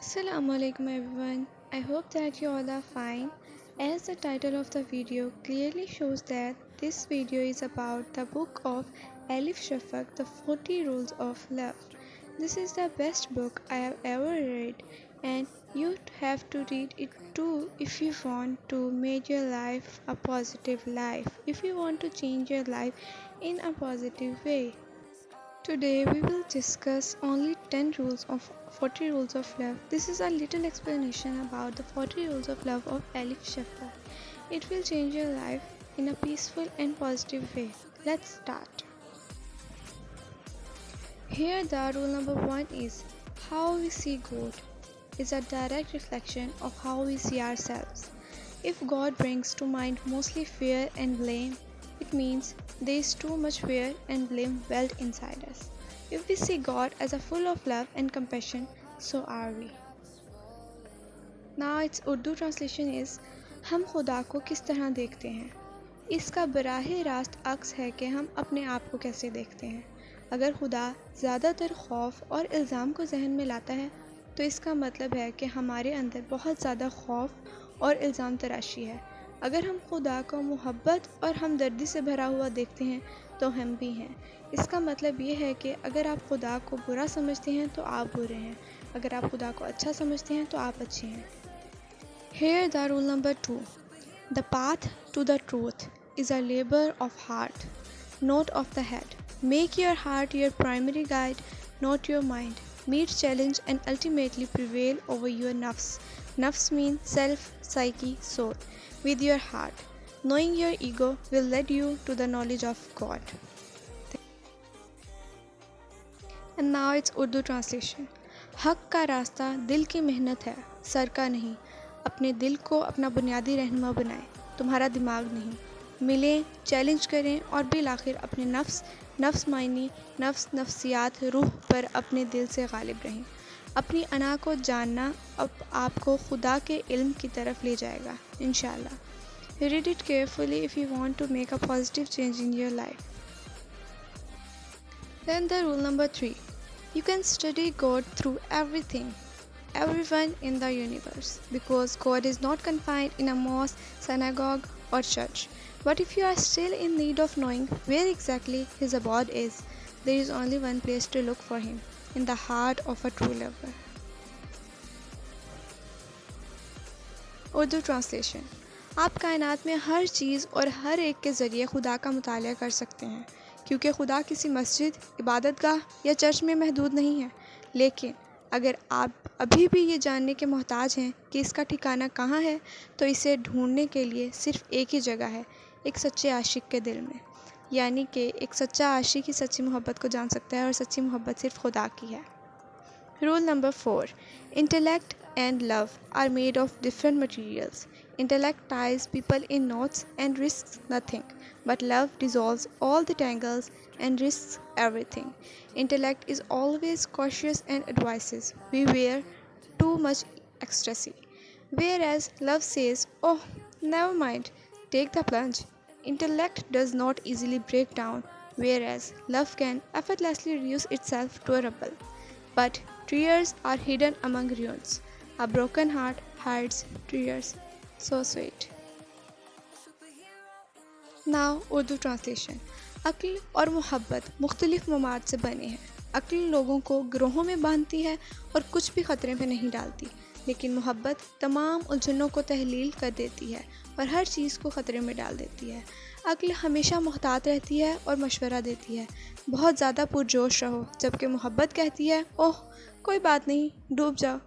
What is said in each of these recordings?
Assalamu alaikum everyone. I hope that you all are fine. As the title of the video clearly shows that this video is about the book of Alif Shafak, The 40 Rules of Love. This is the best book I have ever read and you have to read it too if you want to make your life a positive life, if you want to change your life in a positive way. Today we will discuss only 10 rules of 40 rules of love. This is a little explanation about the 40 rules of love of Alif Shafak. It will change your life in a peaceful and positive way. Let's start. Here the rule number 1 is how we see God is a direct reflection of how we see ourselves. If God brings to mind mostly fear and blame, it means there is too much fear and blame welled inside us. If we see God as a full of love and compassion, so are we. Now its Urdu translation is हम खुदा को किस तरह देखते हैं. इसका बराह रास्त अक्स है कि हम अपने आप को कैसे देखते हैं. अगर खुदा ज़्यादातर खौफ और इल्ज़ाम को जहन में लाता है तो इसका मतलब है कि हमारे अंदर बहुत ज़्यादा खौफ और इल्ज़ाम तराशी है. अगर हम खुदा को मोहब्बत और हमदर्दी से भरा हुआ देखते हैं तो हम भी हैं. इसका मतलब ये है कि अगर आप खुदा को बुरा समझते हैं तो आप बुरे हैं. अगर आप खुदा को अच्छा समझते हैं तो आप अच्छे हैं. Here the rule number 2. The path to the truth is a labor of heart, not of the head. Make your heart your primary guide, not your mind. Meet challenge and ultimately prevail over your nafs. Nafs means self, psyche, soul. With your heart. Knowing your ego will lead you to the knowledge of God. And now it's Urdu translation. हक का रास्ता दिल की मेहनत है, sir का नहीं. अपने दिल को अपना बुनियादी रहनुमा बनाएं, तुम्हारा दिमाग नहीं. मिलें, चैलेंज करें और बिल आखिर अपने नफ्स मायनी, नफ्सियात, रूह पर अपने दिल से गालिब रहें. अपनी अना को जानना अब आपको खुदा के इल्म की तरफ ले जाएगा, इंशाल्लाह. Read it carefully if you want to make a positive change in your life. Then the rule number 3. You can study God through everything, everyone in the universe, because God is not confined in a mosque, synagogue or church. But if you are still in need of knowing where exactly His abode is, there is only one place to look for Him, in the heart of a true lover. Urdu translation. आप कायनात में हर चीज़ और हर एक के ज़रिए खुदा का मुताला कर सकते हैं, क्योंकि खुदा किसी मस्जिद, इबादतगाह या चर्च में महदूद नहीं है. लेकिन अगर आप अभी भी ये जानने के मोहताज हैं कि इसका ठिकाना कहाँ है, तो इसे ढूंढने के लिए सिर्फ़ एक ही जगह है, एक सच्चे आशिक के दिल में. यानी कि एक सच्चा आशिक ही सच्ची मोहब्बत को जान सकता है और सच्ची मोहब्बत सिर्फ़ खुदा की है. Rule number 4. Intellect and love are made of different materials. Intellect ties people in knots and risks nothing, but love dissolves all the tangles and risks everything. Intellect is always cautious and advises, beware too much ecstasy. Whereas love says, oh, never mind, take the plunge. Intellect does not easily break down, whereas love can effortlessly reduce itself to a rubble. But tears are hidden among ruins. A broken heart hides tears. So sweet. Now Urdu translation. अक्ल और मोहब्बत मुख्तलिफ ममाद से बने हैं. अक्ल लोगों को ग्रोहों में बांधती है और कुछ भी ख़तरे में नहीं डालती, लेकिन मोहब्बत तमाम उलझनों को तहलील कर देती है और हर चीज़ को ख़तरे में डाल देती है. अक्ल हमेशा मोहतात रहती है और मशवरा देती है, बहुत ज़्यादा पुरजोश रहो, जबकि मोहब्बत कहती है, ओह कोई बात नहीं, डूब जाओ.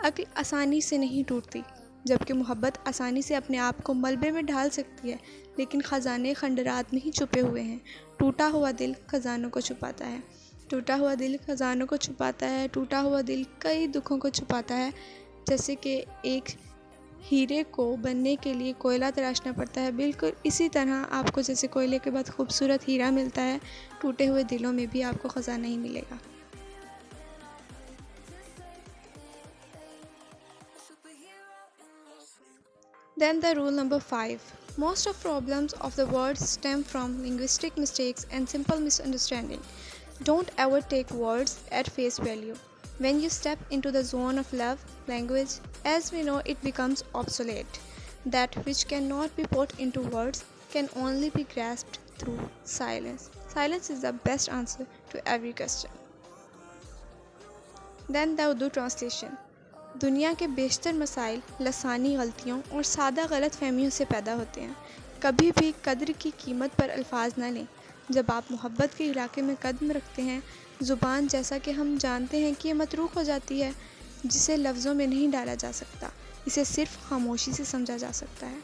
अक्ल आसानी से नहीं टूटती, जबकि मोहब्बत आसानी से अपने आप को मलबे में ढाल सकती है, लेकिन ख़जाने खंडरात में ही छुपे हुए हैं. टूटा हुआ दिल खजानों को छुपाता है. टूटा हुआ दिल खजानों को छुपाता है. टूटा हुआ दिल कई दुखों को छुपाता है. जैसे कि एक हीरे को बनने के लिए कोयला तराशना पड़ता है, बिल्कुल इसी तरह आपको जैसे कोयले के बाद खूबसूरत हीरा मिलता है, टूटे हुए दिलों में भी आपको ख़जाना ही मिलेगा. Then the rule number 5. Most of problems of the world stem from linguistic mistakes and simple misunderstanding. Don't ever take words at face value. When you step into the zone of love, language, as we know it becomes obsolete. That which cannot be put into words can only be grasped through silence. Silence is the best answer to every question. Then the Urdu translation. दुनिया के बेशतर मसाइल लसानी गलतियों और सादा गलत फहमियों से पैदा होते हैं। कभी भी कद्र की कीमत पर अल्फाज ना लें। जब आप मोहब्बत के इलाके में कदम रखते हैं, ज़ुबान जैसा कि हम जानते हैं कि ये मतरूक हो जाती है, जिसे लफ्ज़ों में नहीं डाला जा सकता, इसे सिर्फ खामोशी से समझा जा सकता है।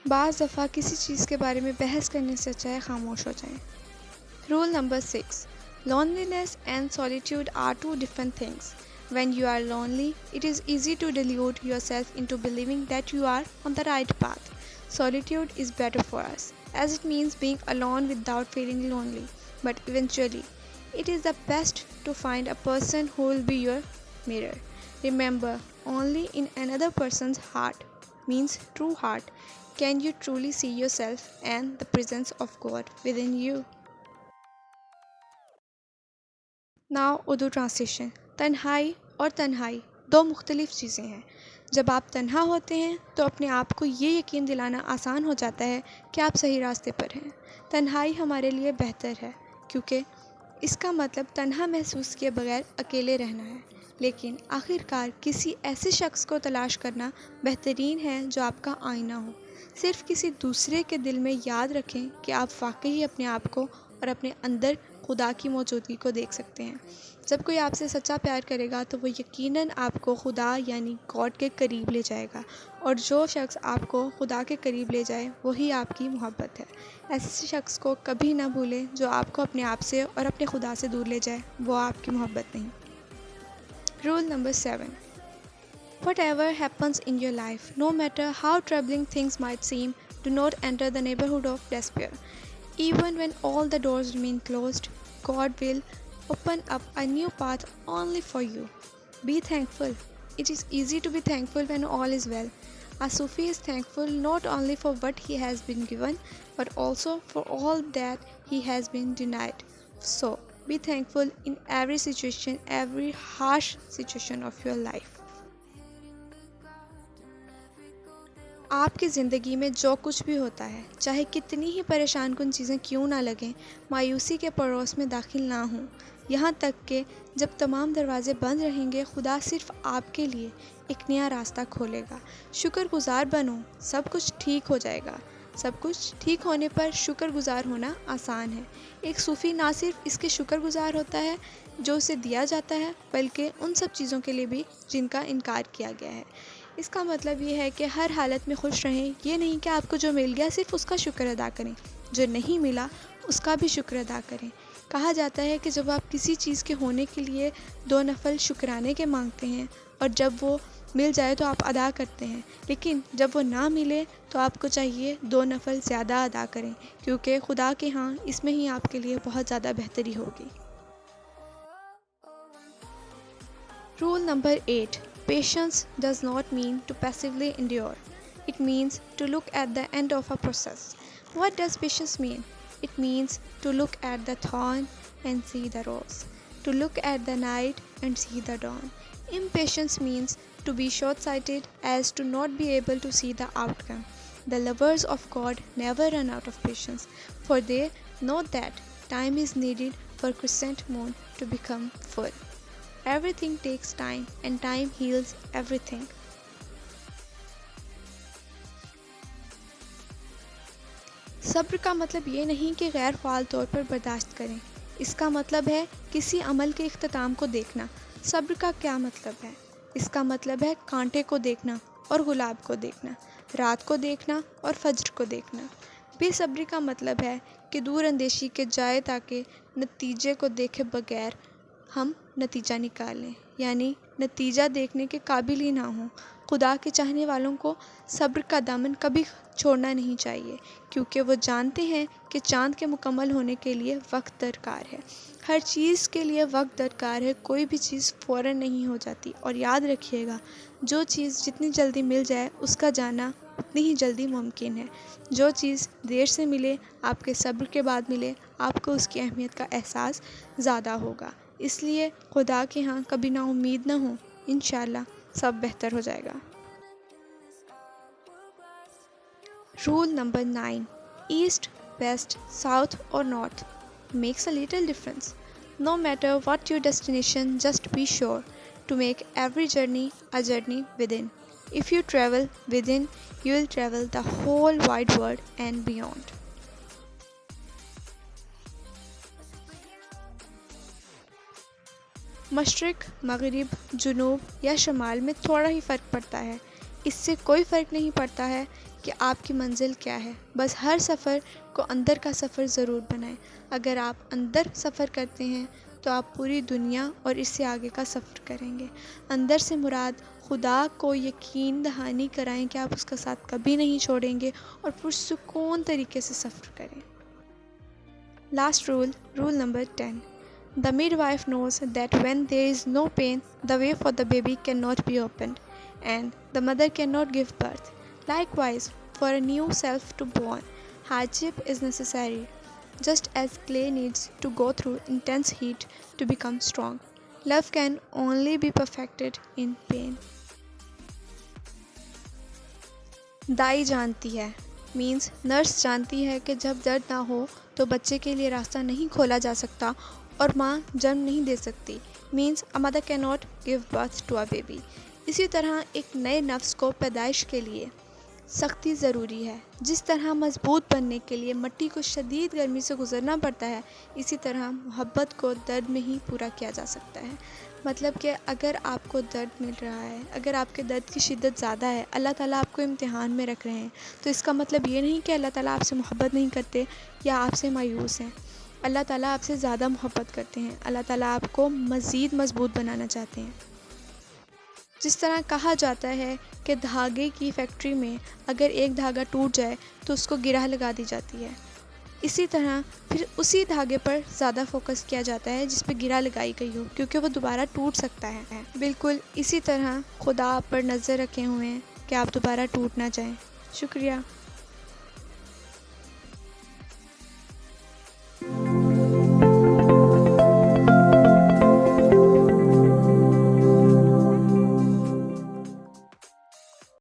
बाज़ दफ़ा किसी चीज़ के बारे में बहस करने से अच्छा है खामोश हो जाएं। Rule number 6. Loneliness and solitude are two different things. When you are lonely, it is easy to delude yourself into believing that you are on the right path. Solitude is better for us, as it means being alone without feeling lonely. But eventually, it is the best to find a person who will be your mirror. Remember, only in another person's heart, means true heart, can you truly see yourself and the presence of God within you. Now Urdu translation. तन्हाई और तन्हाई दो मुख्तलिफ चीज़ें हैं। जब आप तन्हा होते हैं तो अपने आप को ये यकीन दिलाना आसान हो जाता है कि आप सही रास्ते पर हैं। तन्हाई हमारे लिए बेहतर है क्योंकि इसका मतलब तन्हा महसूस किए बगैर अकेले रहना है। लेकिन आखिरकार किसी ऐसे शख्स को तलाश करना बेहतरीन है जो आपका आईना हो। सिर्फ किसी दूसरे के दिल में याद रखें कि आप वाकई अपने आप को और अपने अंदर खुदा की मौजूदगी को देख सकते हैं। जब कोई आपसे सच्चा प्यार करेगा तो वो यकीनन आपको खुदा यानी गॉड के करीब ले जाएगा, और जो शख्स आपको खुदा के करीब ले जाए वही आपकी मोहब्बत है। ऐसे शख्स को कभी ना भूलें जो आपको अपने आप से और अपने खुदा से दूर ले जाए, वो आपकी मोहब्बत नहीं। Rule number 7. Whatever happens in your life, no matter how troubling things might seem, do not enter the neighborhood of despair. Even when all the doors remain closed, God will open up a new path only for you. Be thankful. It is easy to be thankful when all is well. A Sufi is thankful not only for what he has been given, but also for all that he has been denied. So, be thankful in every situation, every harsh situation of your life. आपकी ज़िंदगी में जो कुछ भी होता है, चाहे कितनी ही परेशान कुन चीज़ें क्यों ना लगें, मायूसी के पड़ोस में दाखिल ना हों। यहाँ तक कि जब तमाम दरवाज़े बंद रहेंगे, खुदा सिर्फ आपके लिए एक नया रास्ता खोलेगा। शुक्रगुज़ार बनो, सब कुछ ठीक हो जाएगा। सब कुछ ठीक होने पर शुक्रगुज़ार होना आसान है। एक सूफ़ी ना सिर्फ इसके शुक्रगुज़ार होता है जो उसे दिया जाता है, बल्कि उन सब चीज़ों के लिए भी जिनका इनकार किया गया है। इसका मतलब ये है कि हर हालत में खुश रहें। ये नहीं कि आपको जो मिल गया सिर्फ उसका शुक्र अदा करें, जो नहीं मिला उसका भी शुक्र अदा करें। कहा जाता है कि जब आप किसी चीज़ के होने के लिए 2 नफल शुक्राने के मांगते हैं और जब वो मिल जाए तो आप अदा करते हैं, लेकिन जब वो ना मिले तो आपको चाहिए 2 नफल ज़्यादा अदा करें, क्योंकि खुदा के यहाँ इसमें ही आपके लिए बहुत ज़्यादा बेहतरी होगी। Rule number 8. Patience does not mean to passively endure. It means to look at the end of a process. What does patience mean? It means to look at the thorn and see the rose, to look at the night and see the dawn. Impatience means to be short-sighted as to not be able to see the outcome. The lovers of God never run out of patience, for they know that time is needed for crescent moon to become full. Everything takes time and time heals everything. सब्र का मतलब ये नहीं कि गैर fall तौर पर बर्दाश्त करें। इसका मतलब है किसी अमल के इख्तिताम को देखना। सब्र का क्या मतलब है? इसका मतलब है कांटे को देखना और गुलाब को देखना, रात को देखना और फज्र को देखना। बेसब्री का मतलब है कि दूर अंदेशी के जाए ताकि नतीजे को देखे बगैर हम नतीजा निकालें, यानी नतीजा देखने के काबिल ही ना हों। खुदा के चाहने वालों को सब्र का दामन कभी छोड़ना नहीं चाहिए, क्योंकि वो जानते हैं कि चाँद के मुकम्मल होने के लिए वक्त दरकार है। हर चीज़ के लिए वक्त दरकार है, कोई भी चीज़ फ़ौरन नहीं हो जाती। और याद रखिएगा, जो चीज़ जितनी जल्दी मिल जाए उसका जाना उतनी ही जल्दी मुमकिन है। जो चीज़ देर से मिले, आपके सब्र के बाद मिले, आपको उसकी अहमियत का एहसास ज़्यादा होगा। इसलिए खुदा के यहाँ कभी ना उम्मीद ना हो, इंशाल्लाह सब बेहतर हो जाएगा। Rule number 9, east, west, south और north makes a little difference. No matter what your destination, just be sure to make every journey a journey within. If you travel within, you will travel the whole wide world and beyond. मशरिक़, मग़रिब, जुनूब या शमाल में थोड़ा ही फ़र्क पड़ता है। इससे कोई फ़र्क नहीं पड़ता है कि आपकी मंजिल क्या है। बस हर सफ़र को अंदर का सफ़र ज़रूर बनाएं। अगर आप अंदर सफ़र करते हैं तो आप पूरी दुनिया और इससे आगे का सफ़र करेंगे। अंदर से मुराद खुदा को यकीन दहानी कराएं कि आप उसका साथ कभी नहीं छोड़ेंगे और पुरसुकून तरीके से सफ़र करें। Last rule number 10, The midwife knows that when there is no pain, the way for the baby cannot be opened, and the mother cannot give birth. Likewise, for a new self to born, hardship is necessary, just as clay needs to go through intense heat to become strong. Love can only be perfected in pain. दाई जानती है means nurse जानती है कि जब दर्द ना हो तो बच्चे के लिए रास्ता नहीं खोला जा सकता और माँ जन्म नहीं दे सकती means a mother can not give birth to a baby. इसी तरह एक नए नफ्स को पैदाइश के लिए सख्ती ज़रूरी है। जिस तरह मजबूत बनने के लिए मिट्टी को शदीद गर्मी से गुज़रना पड़ता है, इसी तरह मोहब्बत को दर्द में ही पूरा किया जा सकता है। मतलब कि अगर आपको दर्द मिल रहा है, अगर आपके दर्द की शिद्दत ज़्यादा है, अल्लाह ताला आपको इम्तिहान में रख रहे हैं, तो इसका मतलब ये नहीं कि अल्लाह ताला आपसे मोहब्बत नहीं करते या आपसे मायूस हैं। अल्लाह ताला आपसे ज़्यादा मोहब्बत करते हैं। अल्लाह ताला आपको मज़ीद मजबूत बनाना चाहते हैं। जिस तरह कहा जाता है कि धागे की फैक्ट्री में अगर एक धागा टूट जाए तो उसको गिरह लगा दी जाती है, इसी तरह फिर उसी धागे पर ज़्यादा फोकस किया जाता है जिस पर गिरह लगाई गई हो, क्योंकि वो दोबारा टूट सकता है। बिल्कुल इसी तरह खुदा आप पर नज़र रखे हुए हैं कि आप दोबारा टूट ना जाएं। शुक्रिया।